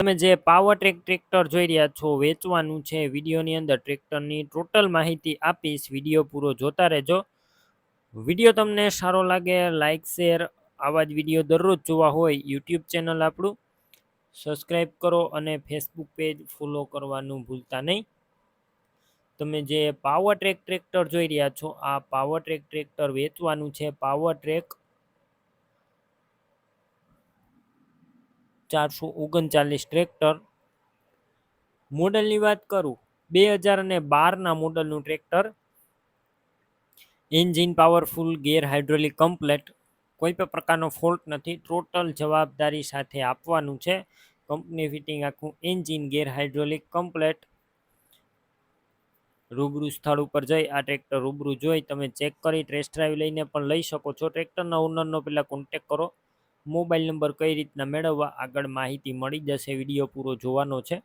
તમે જે power track tractor જોઈ રહ્યા છો વેચવાનું છે, વિડીયોની અંદર ટ્રેક્ટરની ટોટલ માહિતી આપીશ. વિડીયો પૂરો જોતા રહેજો. વિડીયો તમને સારો લાગે લાઇક શેર, આવા જ વિડીયો દરરોજ જોવા હોય યુટ્યુબ ચેનલ આપણું સબસ્ક્રાઈબ કરો અને ફેસબુક પેજ ફોલો કરવાનું ભૂલતા નહીં. તમે જે પાવર ટ્રેક ટ્રેક્ટર જોઈ રહ્યા છો આ પાવર ટ્રેક ટ્રેક્ટર વેચવાનું છે. Powertrac 439 tractor. મોડલની વાત કરું 2012ના મોડલનું tractor. Engine powerful, gear hydraulic complete, કોઈ પણ પ્રકારનો ફોલ્ટ નથી. ટોટલ જવાબદારી સાથે આપવાનું છે. કંપની ફિટિંગ આખું એન્જિન, ગેર હાઇડ્રોલિક કમ્પ્લેટ. રૂબરૂ સ્થળ ઉપર જઈ આ ટ્રેક્ટર રૂબરૂ જોઈ તમે ચેક કરી ટેસ્ટ ડ્રાઈવ લઈને પણ લઈ શકો છો. ટ્રેક્ટરના ઓનરનો પહેલાં કોન્ટેક કરો. મોબાઈલ નંબર કઈ રીતના મેળવવા આગળ માહિતી મળી જશે. વિડીયો પૂરો જોવાનો છે.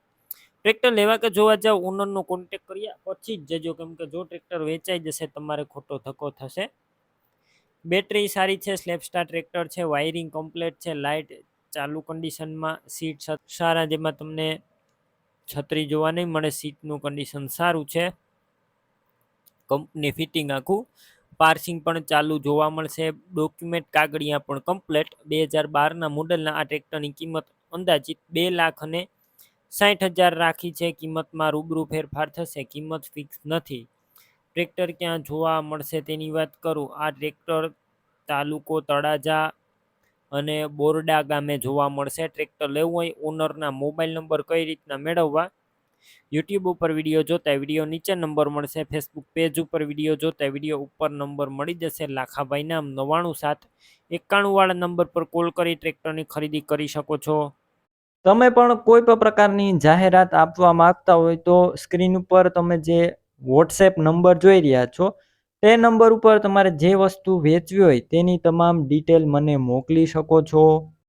ટ્રેક્ટર લેવા કે જોવા જાવ ઓનરનો કોન્ટેક કર્યા પછી જ જજો, કેમ કે જો ટ્રેક્ટર વેચાઈ જશે તમારે ખોટો ધક્કો થશે. બેટરી સારી છે, સ્લેપ સ્ટાર ટ્રેક્ટર છે, વાયરિંગ કમ્પ્લેટ છે, લાઇટ ચાલુ કન્ડિશનમાં, સીટ સારા જેમાં તમને છત્રી જોવા નહીં મળે, સીટનું કન્ડિશન સારું છે. કંપની ફિટિંગ આખું, પાર્સિંગ પણ ચાલુ જોવા મળશે. ડોક્યુમેન્ટ કાગળિયા પણ કમ્પ્લેટ. 2012ના મોડલના આ ટ્રેક્ટરની કિંમત અંદાજિત 2,60,000 રાખી છે. કિંમતમાં રૂબરૂ ફેરફાર થશે, કિંમત ફિક્સ નથી. ટ્રેક્ટર ક્યાં જોવા મળશે તેની વાત કરું. આ ટ્રેક્ટર તાલુકો તળાજા અને બોરડા ગામે જોવા મળશે. ટ્રેક્ટર લેવું હોય ઓનરના મોબાઈલ નંબર કઈ રીતના મેળવવા, યુટ્યુબ ઉપર વિડીયો જોતા વિડીયો નીચે નંબર મળશે. ફેસબુક પેજ ઉપર વિડીયો જોતા વિડીયો ઉપર નંબર મળી જશે. લાખાભાઈ નામ 997191 વાળા નંબર પર કોલ કરી ટ્રેક્ટરની ખરીદી કરી શકો છો. તમે પણ કોઈ પણ પ્રકારની જાહેરાત આપવા માંગતા હોય તો સ્ક્રીન ઉપર તમે જે વોટ્સએપ નંબર જોઈ રહ્યા છો તે નંબર ઉપર તમારે જે વસ્તુ વેચવી હોય તેની તમામ ડિટેલ મને મોકલી શકો છો.